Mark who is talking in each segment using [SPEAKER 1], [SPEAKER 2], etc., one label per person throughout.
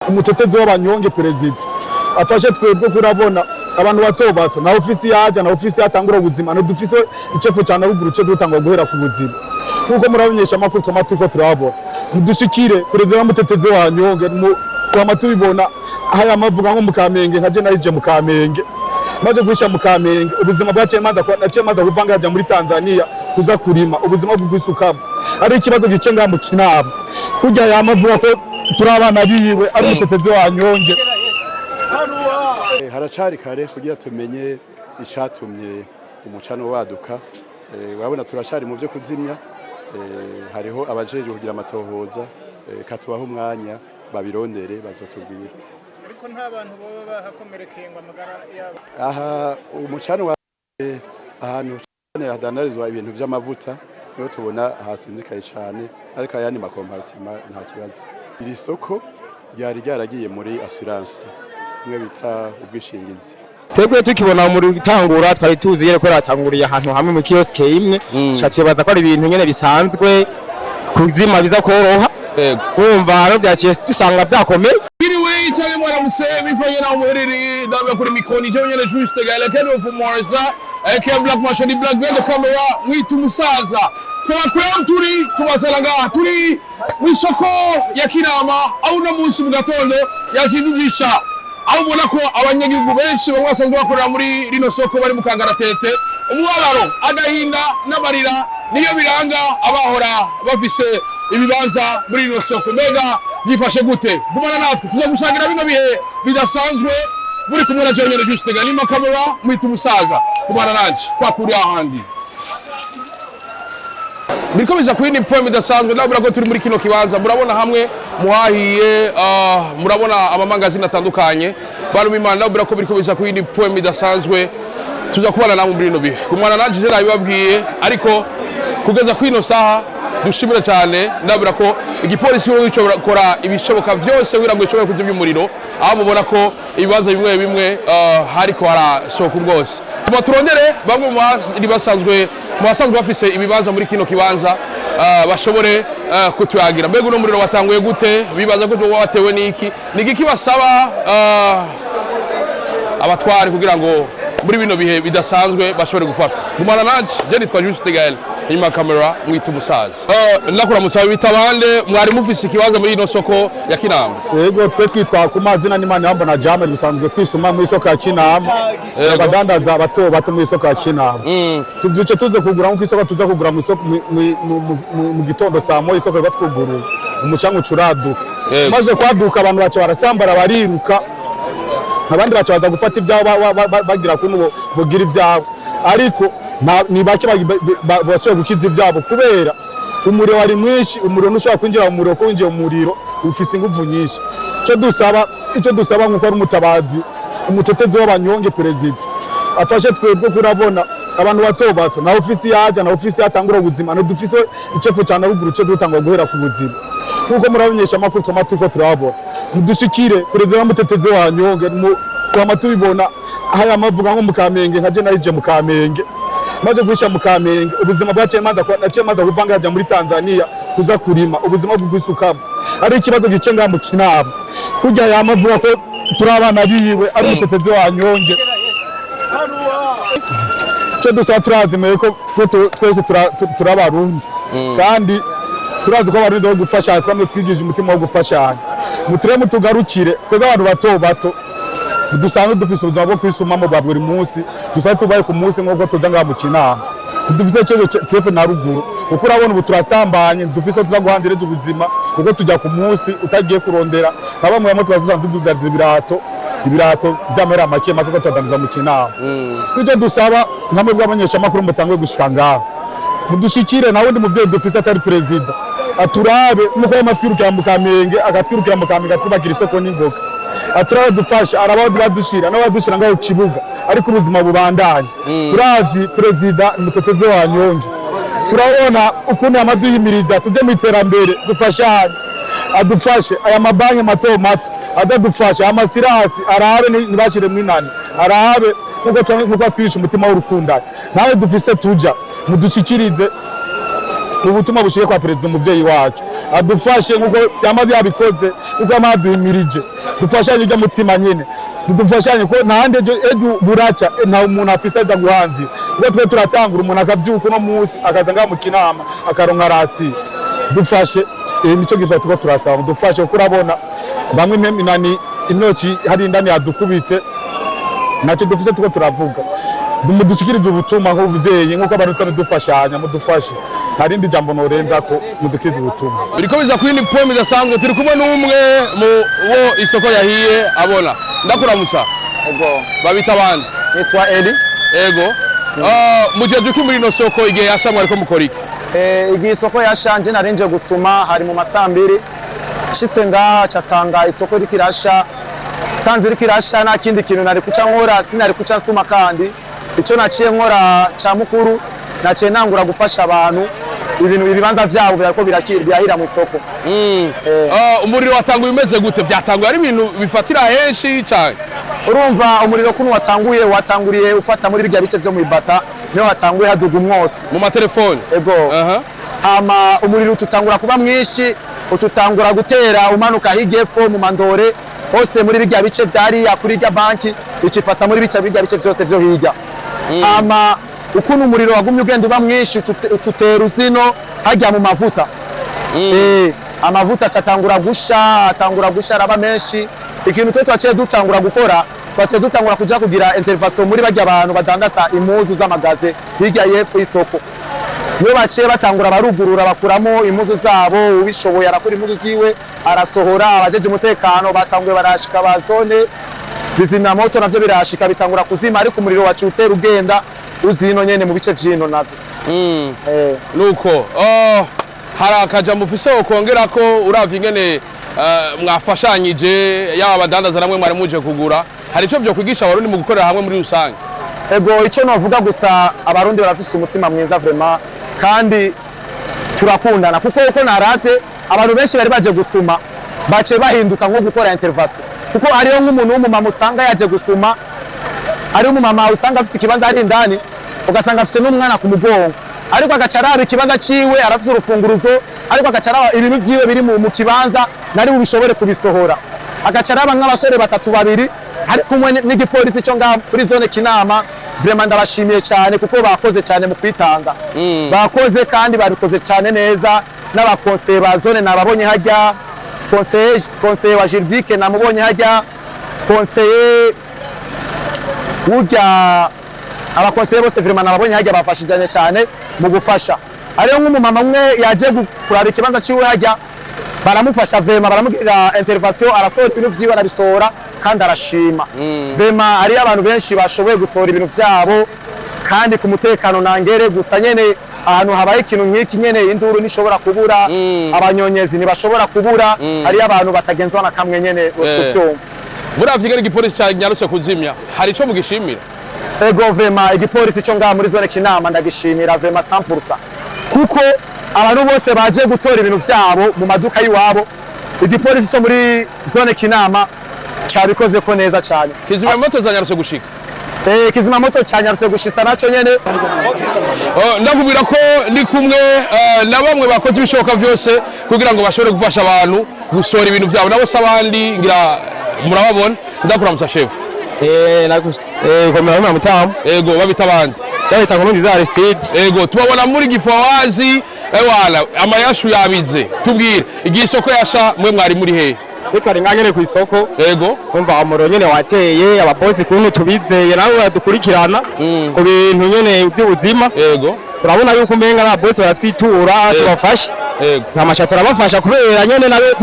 [SPEAKER 1] umutetezi w'abanyonge perezida afashe twebwe kurabona abantu bato bato na ofisi yaje na ofisi yatangura ubuzima no dufise icefu cyane ruguru cyo dutangwa guhera ku buzima kuko murabonyesha amakuru twamatuko turabona mudushikire perezida w'umutetezi w'abanyonge kwa matubibona haya mavuga nko mu Kamenge nkaje narije mu Kamenge maze gusha mu Kamenge ubuzima bwaciye manda kuvanga yaje muri Tanzania kuza kurima ubuzima bw'isukamo ari ikibazo gice nga mu KINAMA kujya yamavuga ko turabana biwe ari umutetezi w'abanyonge
[SPEAKER 2] haracari kare kugira tumenye icatumye umucano waduka urabona turacari mu byo kuzimya hariho abajeje kugira amatohoza katubaho umwanya babirondere bazotubwira
[SPEAKER 3] ariko nta bantu baba bahakomerekeye ngo amagara yabo
[SPEAKER 2] aha umucano wa ahantu hadandarizwa ibintu by'amavuta niho tubona hasinzikaye cyane ariko ayandi makompartima nta kibazo iri soko ryari ryaragiye muri assurance mwe bita ubwishingizi
[SPEAKER 4] twebwe tukibona muri gitangura twari tuzi yere ko ratanguriye ahantu hamwe mu kioske imwe cyatubaza ko ari ibintu nyene bisanzwe kuzima biza koroha kumva hano byaciye dusanga byakomeye
[SPEAKER 5] biriwe cyane mwaramutse bivanye na umuriro ndabe kuri mikoni cyo nyene juste gale kene of Morisa eke black machine black band camera mwitu musaza twakwera turi tubasanga turi Isoko ya KINAMA au na munsi mu gatondo yazindugisha aho ubona ko abanyagihugu benshi bamwe basanzwe bakorera muri rino soko bari mu kangaratete umubabaro agahinda n'amarira niyo biranga abahora bafise ibibanza muri rino soko mbega yifashe gute gumana natwe tuza gusangira bino bihe bidasanzwe muri kumura cyo nyene juste ganima kamera mwitu musaza gumana nanje kwa kuri ahandi Bikomeza kwindi point bidasanzwe ndabura ko turi muri kino kibanza murabona hamwe muhahiye murabona amamangazini atandukanye bari bimana ndabura ko bikomeza kwindi point bidasanzwe tuza kubana namwe muri no bihe kumwana nanje je nabibabwiye ariko kugeza kwino saha dushimira cyane ndabura ko igipolisi cyo gukora ibishoboka byose kugira ngo ishobore kuzimya umuriro aho mubona ko ibibanza bimwe bimwe hariko harasohoka rwose tuba turondere bamwe mu basanzwe bafise ibibanza muri kino kibanza bashobore kutuyagira mbega uno muriro watanguye gute bibaza ko watewe niki nigiki basaba abatwari kugira ngo muri bino bihe bidasanzwe bashobore gufatwa gumana nanje je nitwa Juste Gael inyuma kamera mwitu musaza ndakura musaba bitabande mwari mufise ikibanza muri ino soko ya KINAMA
[SPEAKER 1] yego twe twitwa ku mazina n'Imana yamba na Jame bisanzwe twisuma mu isoko ya KINAMA abadandaza bato mu isoko ya KINAMA tuvyuce tuze kugura mu isoko tuza kugura mu isoko mu gitondo saa moya isoko batwuguru umucango curaduka maze kwaduka abantu baca barasambara bariruka abandi baca baza gufata ivyabo bagira kuno bogira ivyabo ariko ni bake bashoboye gukiza ivyabo kubera umuriro wari mwinshi umuriro nushobora kwinjira mu muriro ko winjiye mu muriro ufise ingufu nyinshi icyo dusaba nkuko ari umutabazi umutetezi w'abanyonge perezida afashe twebwe kurabona abantu bato bato na ofisi yaje na ofisi yatangura ubuzima no dufise icefu cyane ruguru cyo dutangwa guhera ku buzima kuko murabonyesha amakuru twamatuko turabona mudushikire perezida w'umutetezi w'abanyonge kwa matubibona haya mavuga nko mu Kamenge nkaje narije mu Kamenge maze gusha mu Kamenge ubuzima bwaciye manda kuvanga yaje muri Tanzania kuza kurima ubuzima bw'isukamo ari ikibazo gice nga mu KINAMA kujya yamavuga ko turabana biwe ari umutetezi w'abanyonge cyo dusaba turazimeye ko twese turabarundi kandi turazi ko abarundi bo gufasha twamwe twigije umutima wo gufashanya muture mutugarukire twebwe abantu bato bato dusanzwe dufise ubuzima bwo kwisumamo bwa buri munsi dusanzwe tubaye ku munsi nk'uko tuza ngaha mu KINAMA dufise kefe na ruguru kuko urabona ubu turasambanye dufise tuza guhandireza ubuzima kuko tujya ku munsi utagiye kurondera na bamwe bamwe tubasanzwe tududaza ibirato by'amera make make ko tudandaza mu KINAMA nicyo dusaba nkamwe bw'abanyesha amakuru mutangwe gushika ngaha mudushikire nawe ndi muvyeyi dufise atari perezida aturabe nuko y'amatwirukira mu Kamenge agatwirukira mu Kamenge atwubakira isoko n'ingoga aturabe dufasha arabadi badushira n'abadushira ngaho kibuga ariko ubuzima bubandanye turazi perezida umutetezi w'abanyonge turabona ukuntu amaduhimiriza tuze mu iterambere dufashanye adufashe aya mabanki mato mato adadufasha amasirasi arabe nibashire mwinani arabe nuko twisha umutima w'urukundanye nawe dufise tuja mudushikirize ubutumwa bushiye kwa perezida umuvyeyi wacu adufashe nkuko yama byabikoze uko amadumirije dufashanye ujya mutima nyene dufashanye ko nahande ejo buraca nta umuntu afise aja guhanzi ubwo twe turatangura umuntu akavyuka no munsi akaza ngaha mu kinama akaronka rasi dufashe nico giza tuko turasaba dufashe kuko urabona bamwe nani intoki hari indani yadukubitse nacyo dufise tuko turavuga mudushikirize ubutumwa nk'ubuvyeyi nk'uko abantu twari dufashanya mudufashe harindi jambo norenza ko mudukize ubutumwa
[SPEAKER 5] biriko biza kuri ni point idasanzwe turi kumwe n'umwe mu wo isoko yahiye abona ndakuramusa
[SPEAKER 6] ego
[SPEAKER 5] babita abandi
[SPEAKER 6] nitwa Eli
[SPEAKER 5] ego muje duki muri no soko igihe yashamwe ariko mukoriki
[SPEAKER 6] igihe isoko yashanje narinje gusuma hari mu masambiri shitse ngaha casanga isoko iriko irasha sanze iriko irasha nta kindi kintu nari kuca nkora sinari kuca nsuma kandi ico naciye nkora ca mukuru naciye nangura gufasha abantu ibintu ibibanza vyabo birako birahira mu isoko
[SPEAKER 5] umuriro watanguye umeze gute vyatanguye ari ibintu bifatira henshi cyane
[SPEAKER 6] urumva umuriro kuno watanguriye ufata muri birya bice vyo mu ibata niho watanguye haduga umwose
[SPEAKER 5] mu matelefone
[SPEAKER 6] ego hama umuriro ututangura kuba mwinshi ututangura gutera umanuka higefo mu mandore hose muri birya bice vyari kuri irya banki icifata muri birya bice vyose vyo hirya hama ukuntu umuriro wagumye ugenda uba mwinshi ututera uzino hajya mu mavuta amavuta atangura gusha araba menshi ikintu twe twaciye dutangura gukora twaciye dutangura kuja kugira intervention muri barya abantu badandaza impuzu z'amagaze hirya y'epfo y'isoko niyo baciye batangura barugurura bakuramo impuzu zabo ubishoboye arakora impuzu ziwe arasohora abajeje umutekano batanguye barashika bazone bizimya moto navyo birashika bitangura kuzima ariko umuriro wacu utera ugenda uzino nyene mu bice vyino navyo
[SPEAKER 5] nuko hari akajambo ufise ukongera ko uravye ingene mwafashanyije yaba abadandaza namwe mwari muje kugura hari ico vyo kwigisha abarundi mu gukorera hamwe muri rusange
[SPEAKER 6] ego ico novuga gusa abarundi barafise umutima mwiza vraiment kandi turakundana kuko uko narate abantu benshi bari baje gusuma bace bahinduka nko gukora intervention kuko hariyo nk'umuntu w'umumama usanga yaje gusuma ari umumama usanga afise ikibanza ari indani ugasanga afise n'umwana ku mugongo ariko agacaraba ikibanza ciwe arafise urufunguruzo ariko agacaraba ibintu vyiwe biri mu kibanza nari bubishobore kubisohora agacaraba nk'abasore batatu babiri ari kumwe n'igipolisi cyo ngaha kuri zone Kinama vraiment ndabashimiye cyane kuko bakoze cyane mu kwitanga bakoze kandi babikoze cyane neza n'abakonseye ba zone nababonye hajya conseiller wa juridique namubonye hajya conseiller urya abakonseye bose vraiment nababonye hajya bafashijanye cyane mu gufasha ariyo nk'umumama umwe yaje kurara ikibanza ciwe hajya baramufasha vraiment baramugirira intervention arasohora ibintu vyiwe arabisohora kandi arashima vraiment ari abantu benshi bashoboye gusohora ibintu vyabo kandi ku mutekano nangere gusa nyene ahantu habaye ikintu nk'iki nyene induru nishobora kubura abanyonyezi ntibashobora kubura ari abantu batagenzwa na kamwe nyene cyo
[SPEAKER 5] muravye igipolisi cya nyarutse kuzimya hari ico mugishimira
[SPEAKER 6] ego vraiment igipolisi cyo ngaha muri zone Kinama ndagishimira vraiment 100% kuko abantu bose baje gutora ibintu vyabo mu maduka yiwabo igipolisi cyo muri zone Kinama cyabikoze ko neza cyane
[SPEAKER 5] kizima moto zanyarutse gushika
[SPEAKER 6] kizima moto cyanyarutse gushisa naco nyene
[SPEAKER 5] ndakubwira ko ndi kumwe na bamwe bakoze ibishoboka vyose kugira ngo bashobore gufasha abantu gusora ibintu vyabo nabo sabandi ngira murababona ndakuramusa chef
[SPEAKER 4] komera mutamu
[SPEAKER 5] ego babita abandi
[SPEAKER 4] cyabita ngo nziza Aristide
[SPEAKER 5] ego tubabona muri gifawazi wala amayashu yabize tubwire igisoko yasha mwe mwari muri he
[SPEAKER 4] twari nganyene ku isoko
[SPEAKER 5] ego
[SPEAKER 4] umva amuro nyene wateye ababosi kuntu tubizeye nawe badukurikirana ku bintu nyene by'ubuzima
[SPEAKER 5] ego
[SPEAKER 4] turabona yuko umenga ababosi baratwitura tubafasha ntamasha turabafasha kubera nyene nawe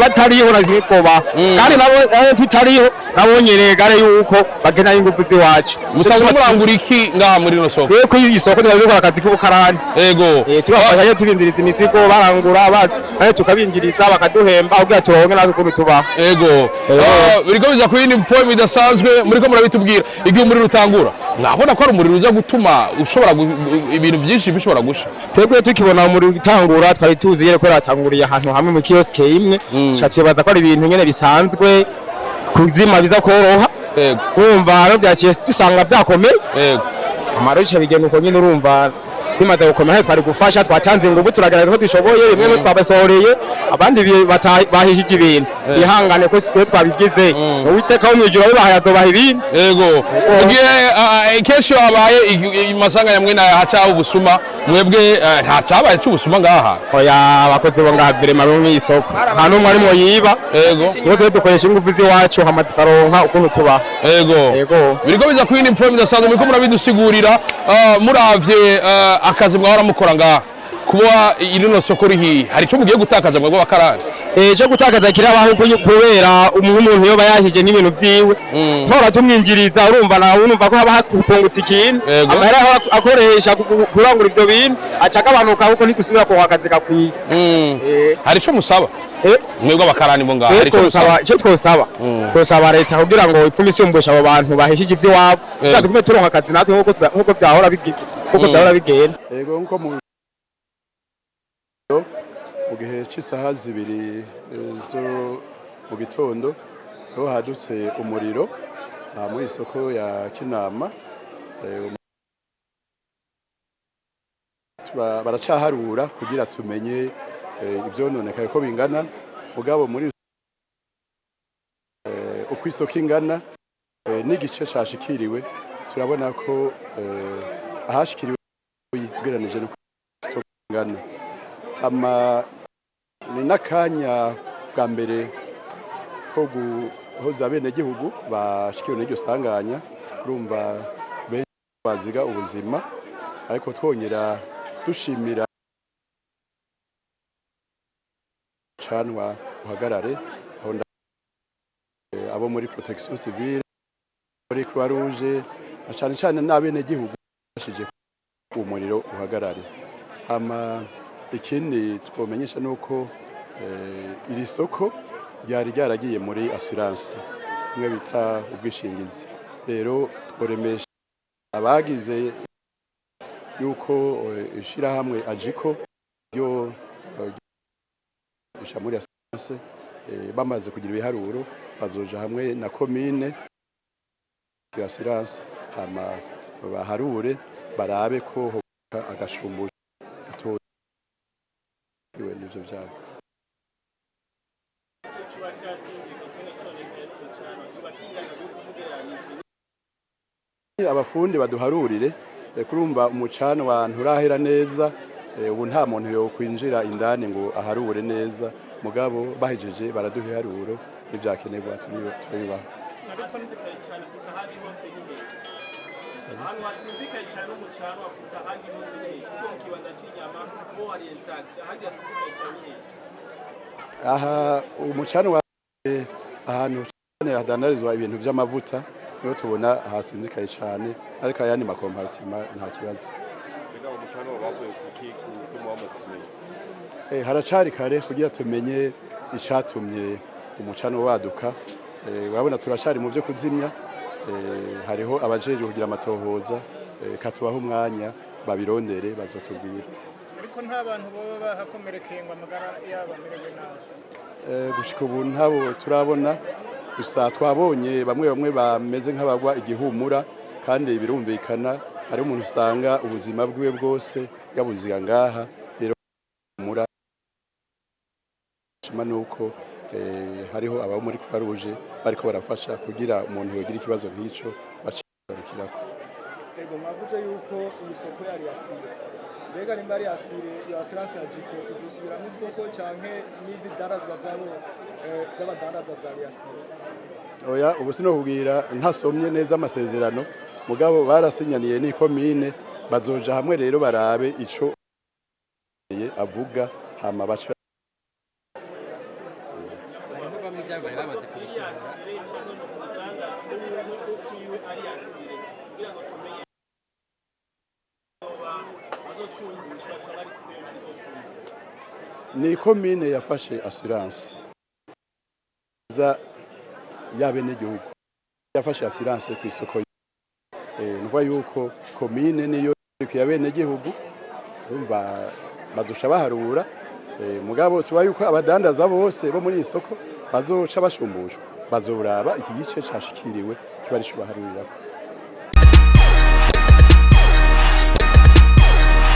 [SPEAKER 4] batariho na zimwe twoba kandi nabo tutariho nabonye gare yuko bagena ingufu ziwacu
[SPEAKER 5] musanzwe murangura iki ngaha muri no soko
[SPEAKER 4] tweko isoko twabikora akazi k'ubukarani
[SPEAKER 5] ego
[SPEAKER 4] tubafasha yo tubinziriza imizigo barangura kandi tukabinjiriza bakaduhemba kugira turonke nazo ukuntu tubaho
[SPEAKER 5] ego biriko biza ku yindi point bidasanzwe muriko murabitubwira igihe umuriro utangura nabona ko ari umuriro uza gutuma ushobora ibintu byinshi bishobora gusha
[SPEAKER 4] twebwe tukibona umuriro utangura twari tuzi yere ko ratanguriye ahantu hamwe mu kioske imwe tubaza ko ari ibintu nyene bisanzwe kuzima biza koroha
[SPEAKER 5] yego
[SPEAKER 4] urumva no byaciye dusanga byakomeye
[SPEAKER 5] yego
[SPEAKER 4] amaroche bigenda uko nyine urumva bimaze gukomera twari gufasha twatanze ingufu turagaragaza ko dushoboye rimwe twabasohoreye abandi bahishije ibintu bihangane ko twe twabigize uwiteka wo mwijuru bibahaye azobaha ibindi
[SPEAKER 5] yego ugiye kesho habaye imasanga yamwe na haca ubusuma mwebwe nta cyabaye cy'ubusuma ngaha
[SPEAKER 4] oya abakozi bo ngavire maru nk'isoko nta numwe arimo yiba
[SPEAKER 5] yego
[SPEAKER 4] niyo twe dukoresha ingufu z'iwacu hama tukaronka ukuntu tuba
[SPEAKER 5] yego biriko biza kwini inform ndasanzwe muriko murabidusigurira muravye akazi mwahora mukora ngaha kuba irino soko rihi hari cyo mugiye gutakaza mwebwe bakarani
[SPEAKER 4] cyo gutakaza kirabaho kubera umuntu yoba yahije n'ibintu vyiwe ntora tumwinjiriza urumva nawe urumva ko haba hakupungutse ikintu amahera akoresha kurangura ivyo bintu acaka abantu kabuko ntikusubira ko akazi gakwiye
[SPEAKER 5] hari cyo musaba mwebwe bakarani bo ngaha
[SPEAKER 4] hari cyo twosaba leta kugira ngo ipfume isumbusha abo bantu bahishije ivy'iwabo tugume turonka akazi natwe nkuko vyahora bigenda
[SPEAKER 2] yego nko mu gihe cy'isaha zibiri zo mu gitondo aho hadutse umuriro muri isoko ya Kinama baracaharura kugira tumenye ibyononekaye ko bingana mugabo muri uko isoko ingana n'igice cyashikiriwe turabona ko ahashikiriwe ugereranije no ingana ni n'akanya bwa mbere ko guhoza abenegihugu bashikiwe n'iryo sanganya urumva benshi baziga ubuzima ariko twongera dushimira canwa uhagarare abo muri protection civile muri Croix Rouge cyane cyane n'abenegihugu bashije umuriro uhagarare ikindi twomenyesha nuko iri soko ryari ryaragiye muri assurance imwe bita ubwishingizi rero tworemesha abagize yuko ishirahamwe ajiko ryo muri assurance bamaze kugira ibiharuro bazoja hamwe na commune ya assurance baharure barabe ko agashumbuye n'ivyo byabo abafundi baduharurire kurumva umucano wantu urahera neza ubu nta muntu yo kwinjira indani ngo aharure neza mugabo bahejeje baraduha iharuro n'ivyakenerwa tubibaha
[SPEAKER 3] ariko nzikaye cyane kutahandi hose nihe ahantu hasinzikaye cyane umucano wakuta ahandi hose nihe kuko mu kibanza cy'inyama mo hari intact ahandi hasinzikaye cyane
[SPEAKER 2] aha umucano wa ahantu cyane hadandarizwa ibintu by'amavuta niyo tubona hasinzikaye cyane ariko ayandi makompartima nta kibazo umucano wavuye ku wamaze kumenya haracari kare kugira tumenye icatumye umucano waduka urabona turacari mu byo kuzimya hariho abajeje kugira amatohoza katubaho umwanya babirondere bazotubwira
[SPEAKER 3] ariko nta bantu baba bahakomerekeye ngo amagara yabo amerewe nabi
[SPEAKER 2] gushika ubu ntabo turabona gusa twabonye bamwe bameze nk'abagwa igihumura kandi birumvikana hari umuntu usanga ubuzima bwiwe bwose yabuziga ngaha rero umura shima nuko hariho abo muri Croix Rouge bariko barafasha kugira umuntu yogira ikibazo nk'ico bacigarukirako
[SPEAKER 7] ego mwavuze yuko isoko yari yasire mbega nimba ari yasire yo assurance ya jiko izosubira mu isoko canke n'ibidandaza byabo by'abadandaza bya yasire
[SPEAKER 2] oya ubu sino kubwira ntasomye neza amasezerano mugabo barasinyaniye ni commune bazoja hamwe rero barabe ico avuga hama baca ni commune yafashe assurance za yabenegihugu yafashe assurance ku isoko nuva yuko commune niyo yabenegihugu umva bazosha baharura mugabo siwa yuko abadandaza bose bo muri isoko bazoca bashumbushwa bazoraba iki gice cashikiriwe kibari cyo baharurira